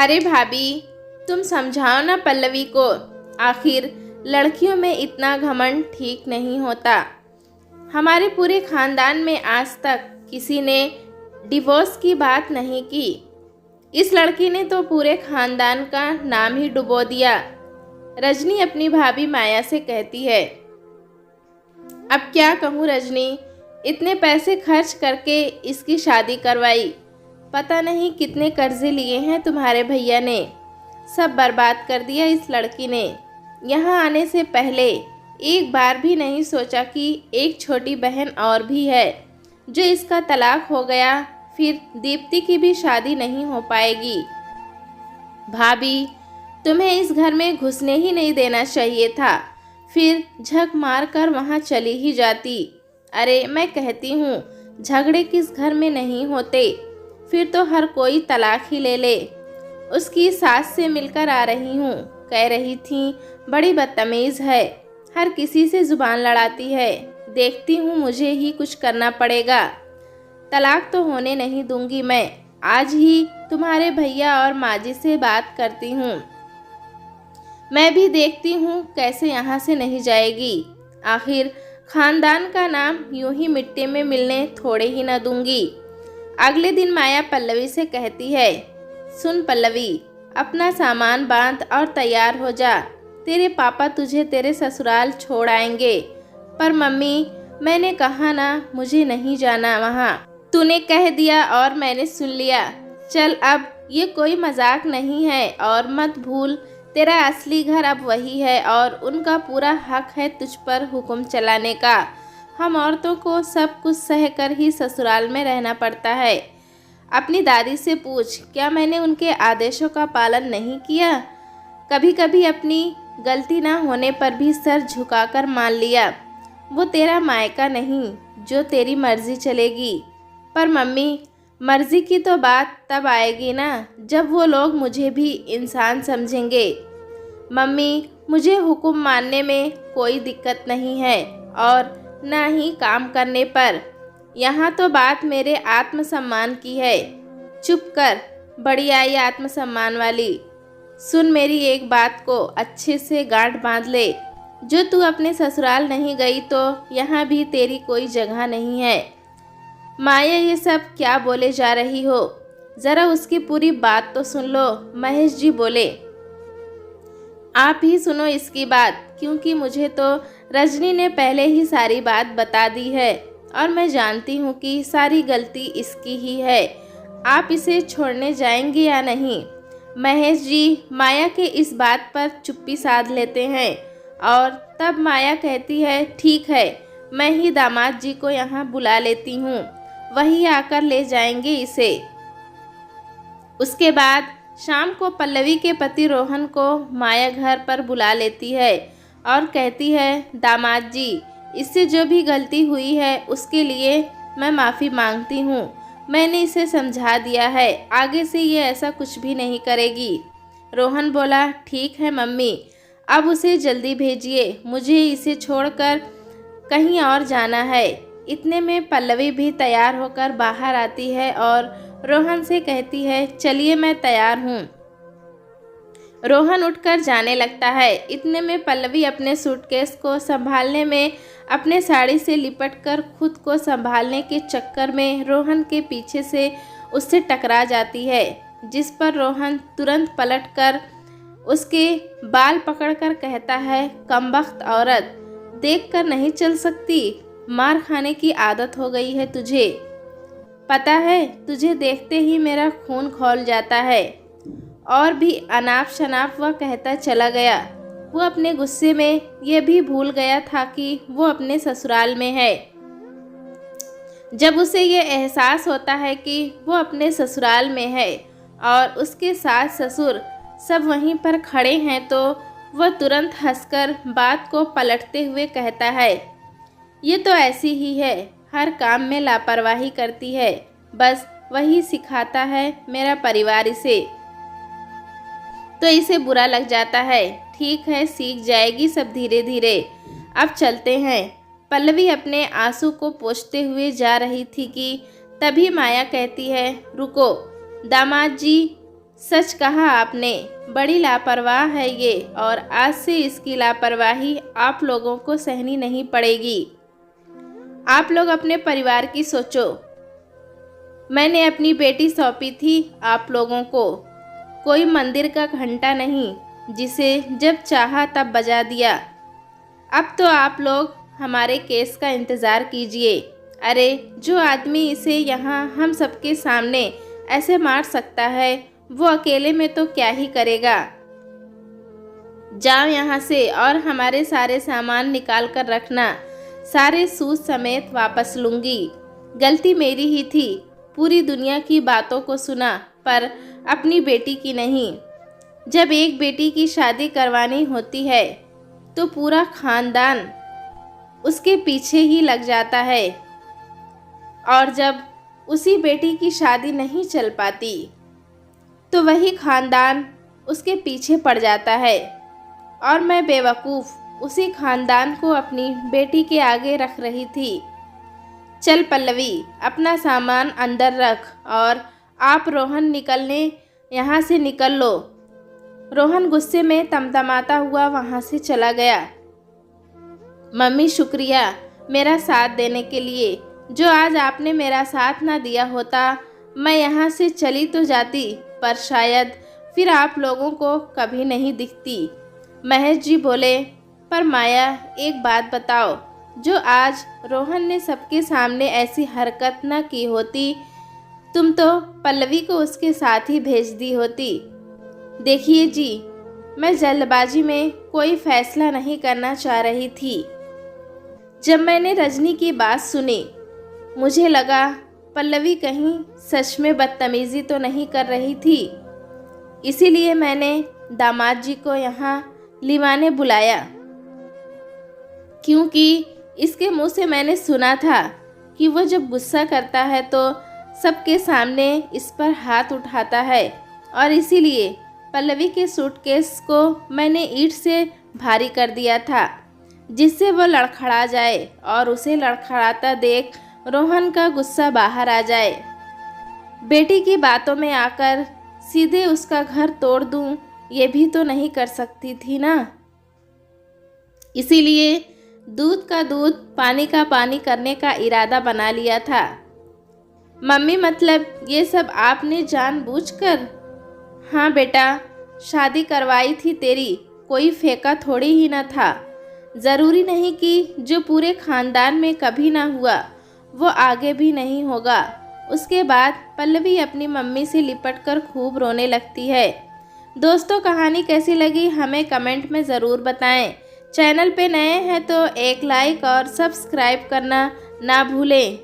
अरे भाभी, तुम समझाओ ना पल्लवी को। आखिर लड़कियों में इतना घमंड ठीक नहीं होता। हमारे पूरे खानदान में आज तक किसी ने डिवोर्स की बात नहीं की। इस लड़की ने तो पूरे खानदान का नाम ही डुबो दिया। रजनी अपनी भाभी माया से कहती है। अब क्या कहूँ रजनी, इतने पैसे खर्च करके इसकी शादी करवाई, पता नहीं कितने कर्जे लिए हैं तुम्हारे भैया ने, सब बर्बाद कर दिया इस लड़की ने। यहाँ आने से पहले एक बार भी नहीं सोचा कि एक छोटी बहन और भी है जो इसका तलाक हो गया, फिर दीप्ति की भी शादी नहीं हो पाएगी। भाभी, तुम्हें इस घर में घुसने ही नहीं देना चाहिए था, फिर झक मार कर वहाँ चली ही जाती। अरे मैं कहती हूँ झगड़े किस घर में नहीं होते, फिर तो हर कोई तलाक ही ले ले। उसकी सास से मिलकर आ रही हूँ, कह रही थी बड़ी बदतमीज़ है, हर किसी से ज़ुबान लड़ाती है। देखती हूँ मुझे ही कुछ करना पड़ेगा। तलाक तो होने नहीं दूंगी मैं, आज ही तुम्हारे भैया और माजी से बात करती हूँ। मैं भी देखती हूँ कैसे यहाँ से नहीं जाएगी। आखिर खानदान का नाम यूं ही मिट्टी में मिलने थोड़े ही न दूंगी। अगले दिन माया पल्लवी से कहती है, सुन पल्लवी, अपना सामान बांध और तैयार हो जा, तेरे पापा तुझे तेरे ससुराल छोड़ आएंगे। पर मम्मी, मैंने कहा ना मुझे नहीं जाना वहाँ। तूने कह दिया और मैंने सुन लिया। चल अब ये कोई मजाक नहीं है, और मत भूल तेरा असली घर अब वही है और उनका पूरा हक है तुझ पर हुक्म चलाने का। हम औरतों को सब कुछ सहकर ही ससुराल में रहना पड़ता है। अपनी दादी से पूछ, क्या मैंने उनके आदेशों का पालन नहीं किया? कभी कभी अपनी गलती ना होने पर भी सर झुकाकर मान लिया। वो तेरा मायका नहीं जो तेरी मर्जी चलेगी। पर मम्मी, मर्जी की तो बात तब आएगी ना जब वो लोग मुझे भी इंसान समझेंगे। मम्मी, मुझे हुक्म मानने में कोई दिक्कत नहीं है और ना ही काम करने पर। यहाँ तो बात मेरे आत्मसम्मान की है। चुप कर, बड़ी आई आत्मसम्मान वाली। सुन मेरी एक बात को अच्छे से गांठ बांध ले, जो तू अपने ससुराल नहीं गई तो यहाँ भी तेरी कोई जगह नहीं है। माया, ये सब क्या बोले जा रही हो? ज़रा उसकी पूरी बात तो सुन लो। महेश जी बोले, आप ही सुनो इसकी बात, क्योंकि मुझे तो रजनी ने पहले ही सारी बात बता दी है और मैं जानती हूँ कि सारी गलती इसकी ही है। आप इसे छोड़ने जाएंगे या नहीं? महेश जी माया के इस बात पर चुप्पी साध लेते हैं और तब माया कहती है, ठीक है, मैं ही दामाद जी को यहाँ बुला लेती हूँ, वही आकर ले जाएंगे इसे। उसके बाद शाम को पल्लवी के पति रोहन को माया घर पर बुला लेती है और कहती है, दामाद जी, इससे जो भी गलती हुई है उसके लिए मैं माफ़ी मांगती हूँ। मैंने इसे समझा दिया है, आगे से ये ऐसा कुछ भी नहीं करेगी। रोहन बोला, ठीक है मम्मी, अब उसे जल्दी भेजिए, मुझे इसे छोड़कर कहीं और जाना है। इतने में पल्लवी भी तैयार होकर बाहर आती है और रोहन से कहती है, चलिए मैं तैयार हूँ। रोहन उठकर जाने लगता है। इतने में पल्लवी अपने सूटकेस को संभालने में अपने साड़ी से लिपटकर खुद को संभालने के चक्कर में रोहन के पीछे से उससे टकरा जाती है, जिस पर रोहन तुरंत पलटकर उसके बाल पकड़कर कहता है, कमबख्त औरत, देखकर नहीं चल सकती? मार खाने की आदत हो गई है तुझे। पता है, तुझे देखते ही मेरा खून खौल जाता है। और भी अनाप शनाप वह कहता चला गया। वो अपने गुस्से में यह भी भूल गया था कि वो अपने ससुराल में है। जब उसे ये एहसास होता है कि वो अपने ससुराल में है और उसके सास ससुर सब वहीं पर खड़े हैं, तो वह तुरंत हंसकर बात को पलटते हुए कहता है, ये तो ऐसी ही है, हर काम में लापरवाही करती है, बस वही सिखाता है मेरा परिवार इसे, तो इसे बुरा लग जाता है। ठीक है, सीख जाएगी सब धीरे धीरे। अब चलते हैं। पल्लवी अपने आंसू को पोंछते हुए जा रही थी कि तभी माया कहती है, रुको दामाद जी, सच कहा आपने, बड़ी लापरवाह है ये, और आज से इसकी लापरवाही आप लोगों को सहनी नहीं पड़ेगी। आप लोग अपने परिवार की सोचो। मैंने अपनी बेटी सौंपी थी आप लोगों को, कोई मंदिर का घंटा नहीं जिसे जब चाहा तब बजा दिया। अब तो आप लोग हमारे केस का इंतज़ार कीजिए। अरे जो आदमी इसे यहाँ हम सबके सामने ऐसे मार सकता है, वो अकेले में तो क्या ही करेगा। जाओ यहाँ से और हमारे सारे सामान निकाल कर रखना, सारे सूद समेत वापस लूँगी। गलती मेरी ही थी, पूरी दुनिया की बातों को सुना पर अपनी बेटी की नहीं। जब एक बेटी की शादी करवानी होती है तो पूरा खानदान उसके पीछे ही लग जाता है, और जब उसी बेटी की शादी नहीं चल पाती तो वही खानदान उसके पीछे पड़ जाता है। और मैं बेवकूफ़ उसी खानदान को अपनी बेटी के आगे रख रही थी। चल पल्लवी, अपना सामान अंदर रख और आप रोहन निकलने यहाँ से निकल लो। रोहन गुस्से में तमतमाता हुआ वहाँ से चला गया। मम्मी शुक्रिया मेरा साथ देने के लिए, जो आज आपने मेरा साथ ना दिया होता मैं यहाँ से चली तो जाती, पर शायद फिर आप लोगों को कभी नहीं दिखती। महेश जी बोले, पर माया एक बात बताओ, जो आज रोहन ने सबके सामने ऐसी हरकत न की होती, तुम तो पल्लवी को उसके साथ ही भेज दी होती। देखिए जी, मैं जल्दबाजी में कोई फैसला नहीं करना चाह रही थी। जब मैंने रजनी की बात सुनी, मुझे लगा पल्लवी कहीं सच में बदतमीज़ी तो नहीं कर रही थी। इसीलिए मैंने दामाद जी को यहाँ लिवाने बुलाया, क्योंकि इसके मुंह से मैंने सुना था कि वो जब गुस्सा करता है तो सबके सामने इस पर हाथ उठाता है, और इसीलिए पल्लवी के सूटकेस को मैंने ईंट से भारी कर दिया था, जिससे वो लड़खड़ा जाए और उसे लड़खड़ाता देख रोहन का गुस्सा बाहर आ जाए। बेटी की बातों में आकर सीधे उसका घर तोड़ दूं, ये भी तो नहीं कर सकती थी ना। इसीलिए दूध का दूध पानी का पानी करने का इरादा बना लिया था। मम्मी मतलब ये सब आपने जानबूझकर? हाँ बेटा, शादी करवाई थी तेरी, कोई फेंका थोड़ी ही न था। ज़रूरी नहीं कि जो पूरे ख़ानदान में कभी ना हुआ वो आगे भी नहीं होगा। उसके बाद पल्लवी अपनी मम्मी से लिपट कर खूब रोने लगती है। दोस्तों, कहानी कैसी लगी हमें कमेंट में ज़रूर बताएं। चैनल पे नए हैं तो एक लाइक और सब्सक्राइब करना ना भूलें।